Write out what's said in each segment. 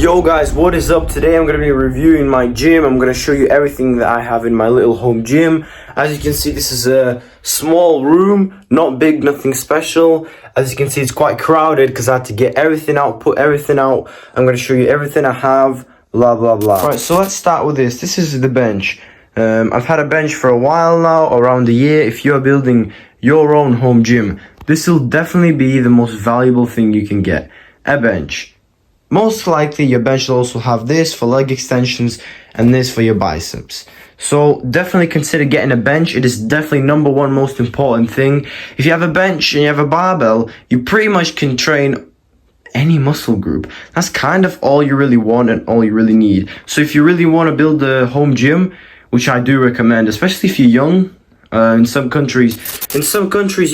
Yo guys, what is up? Today I'm going to be reviewing my gym. I'm going to show you everything that I have in my little home gym. As you can see, this is a small room, not big, nothing special. As you can see, it's quite crowded because I had to get everything out, put everything out. I'm going to show you everything I have, blah blah blah. Right, so let's start with this. This is the bench. I've had a bench for a while now, around a year. If you're building your own home gym, this will definitely be the most valuable thing you can get, a bench. Most likely your bench will also have this for leg extensions and this for your biceps. So definitely consider getting a bench. It is definitely number one most important thing. If you have a bench and you have a barbell, you pretty much can train any muscle group. That's kind of all you really want and all you really need. So if you really want to build a home gym, which I do recommend, especially if you're young, in some countries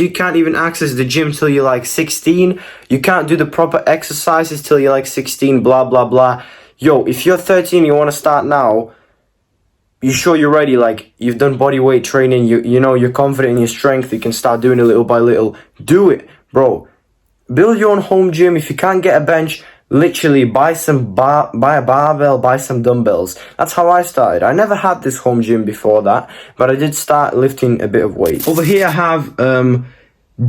you can't even access the gym till you're like 16. You can't do the proper exercises till you're like 16, blah blah blah. Yo, if you're 13, you want to start now, you sure you're ready, like you've done body weight training, you know you're confident in your strength, you can start doing it little by little. Do it, bro. Build your own home gym. If you can't get a bench, literally buy a barbell, buy some dumbbells. That's how I started. I never had this home gym before that, but I did start lifting a bit of weight. Over here I have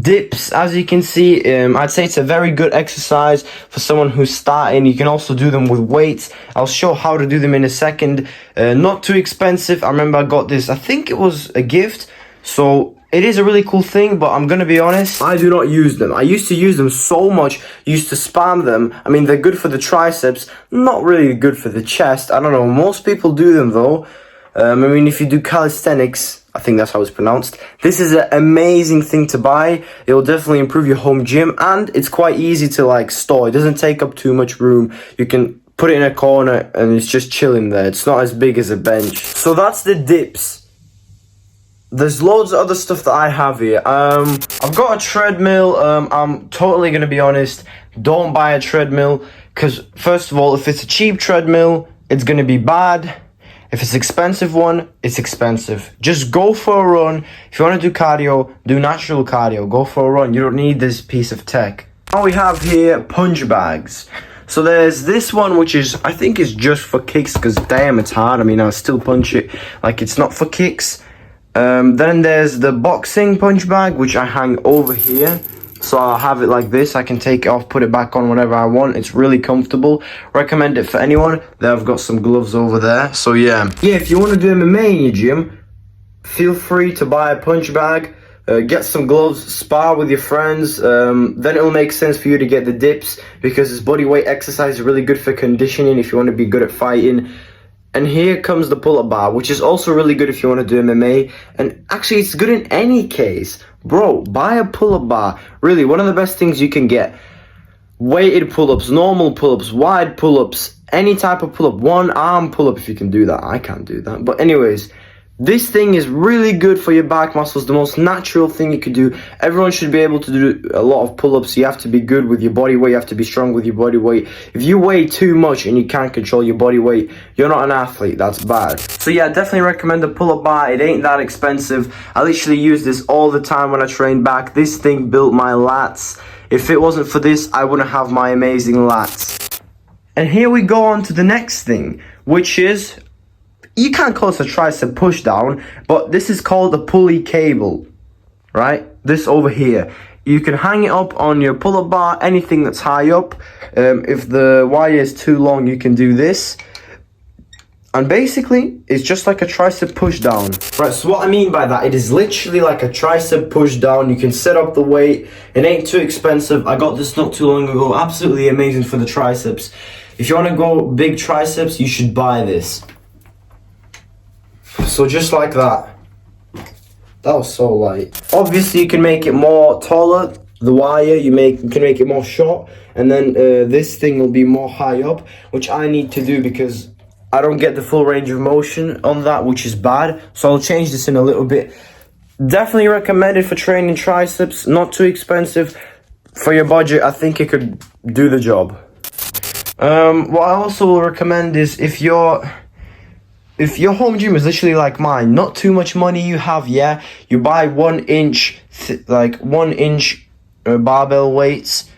dips. As you can see, I'd say it's a very good exercise for someone who's starting. You can also do them with weights. I'll show how to do them in a second. Not too expensive. I remember I got this, I think it was a gift, so it is a really cool thing, but I'm gonna be honest, I do not use them. I used to use them so much, used to spam them. I mean, they're good for the triceps, not really good for the chest. I don't know, most people do them though. I mean, if you do calisthenics, I think that's how it's pronounced, this is an amazing thing to buy. It will definitely improve your home gym, and it's quite easy to like store. It doesn't take up too much room. You can put it in a corner and it's just chilling there. It's not as big as a bench. So that's the dips. There's loads of other stuff that I have here. I've got a treadmill. I'm totally gonna be honest, don't buy a treadmill, because first of all, if it's a cheap treadmill, it's gonna be bad. If it's an expensive one, it's expensive. Just go for a run. If you want to do cardio, do natural cardio. Go for a run. You don't need this piece of tech. Now we have here punch bags. So there's this one, which is, I think is just for kicks, because damn, it's hard. I mean, I'll still punch it like it's not for kicks. Then there's the boxing punch bag, which I hang over here. So I'll have it like this. I can take it off, put it back on whenever I want. It's really comfortable. Recommend it for anyone. There I've got some gloves over there. So yeah, if you want to do MMA in your gym, feel free to buy a punch bag. Get some gloves, spar with your friends. Then it'll make sense for you to get the dips, because this body weight exercise is really good for conditioning if you want to be good at fighting. And here comes the pull-up bar, which is also really good if you want to do MMA. And actually, it's good in any case. Bro, buy a pull-up bar. Really, one of the best things you can get. Weighted pull-ups, normal pull-ups, wide pull-ups, any type of pull-up. One arm pull-up if you can do that. I can't do that. But anyways, this thing is really good for your back muscles, the most natural thing you could do. Everyone should be able to do a lot of pull-ups. You have to be good with your body weight. You have to be strong with your body weight. If you weigh too much and you can't control your body weight, you're not an athlete. That's bad. So yeah, definitely recommend the pull-up bar. It ain't that expensive. I literally use this all the time when I train back. This thing built my lats. If it wasn't for this, I wouldn't have my amazing lats. And here we go on to the next thing, which is, you can't call this a tricep push down, but this is called a pulley cable, right? This over here. You can hang it up on your pull-up bar, anything that's high up. If the wire is too long, you can do this. And basically, it's just like a tricep push down. Right, so what I mean by that, it is literally like a tricep push down. You can set up the weight. It ain't too expensive. I got this not too long ago. Absolutely amazing for the triceps. If you want to go big triceps, you should buy this. So just like that. That was so light. Obviously you can make it more taller, the wire, you can make it more short, and then this thing will be more high up, which I need to do because I don't get the full range of motion on that, which is bad. So I'll change this in a little bit. Definitely recommended for training triceps, not too expensive. For your budget, I think it could do the job. What I also will recommend is if your home gym is literally like mine, not too much money you have, yeah, you buy 1 inch barbell weights,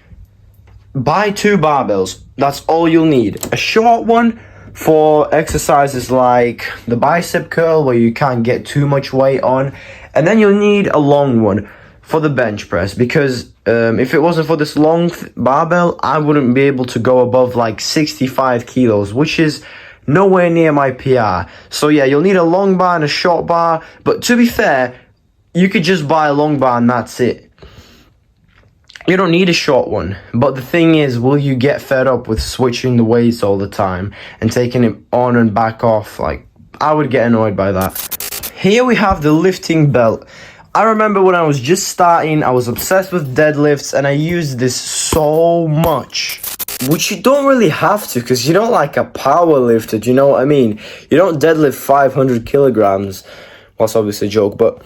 buy 2 barbells. That's all you'll need. A short one for exercises like the bicep curl where you can't get too much weight on, and then you'll need a long one for the bench press, because if it wasn't for this long barbell, I wouldn't be able to go above like 65 kilos, which is nowhere near my PR. So yeah, you'll need a long bar and a short bar, but to be fair, you could just buy a long bar and that's it. You don't need a short one. But the thing is, will you get fed up with switching the weights all the time and taking it on and back off? Like, I would get annoyed by that. Here we have the lifting belt. I remember when I was just starting, I was obsessed with deadlifts and I used this so much. Which you don't really have to, because you're not like a power lifter, do you know what I mean? You don't deadlift 500 kilograms. Well, that's obviously a joke, but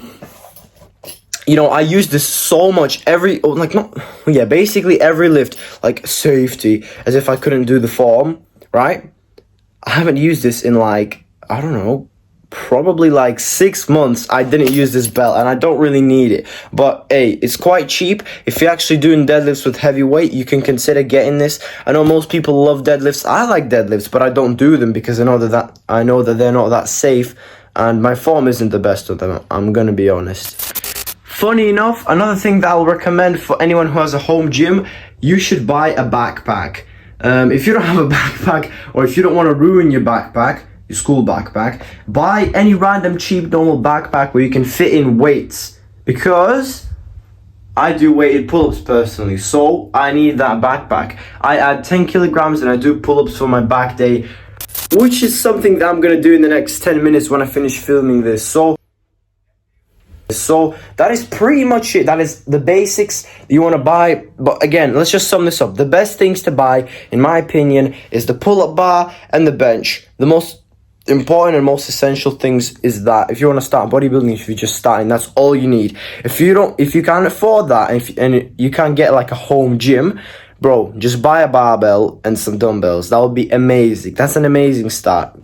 you know, I use this so much basically every lift, like safety, as if I couldn't do the form, right? I haven't used this in like, I don't know, probably like 6 months. I didn't use this belt and I don't really need it. But hey, it's quite cheap. If you're actually doing deadlifts with heavy weight, you can consider getting this. I know most people love deadlifts. I like deadlifts, but I don't do them because I know that they're not that safe and my form isn't the best of them. I'm gonna be honest. Funny enough, another thing that I'll recommend for anyone who has a home gym, you should buy a backpack. If you don't have a backpack, or if you don't want to ruin your backpack, your school backpack, buy any random cheap normal backpack where you can fit in weights. Because I do weighted pull-ups personally, so I need that backpack. I add 10 kilograms and I do pull-ups for my back day, which is something that I'm going to do in the next 10 minutes when I finish filming this. So that is pretty much it. That is the basics you want to buy. But again, let's just sum this up. The best things to buy, in my opinion, is the pull-up bar and the bench. The most important and most essential things is that if you want to start bodybuilding, if you're just starting, that's all you need. If you can't afford that, and you can't get like a home gym, bro, just buy a barbell and some dumbbells. That would be amazing. That's an amazing start.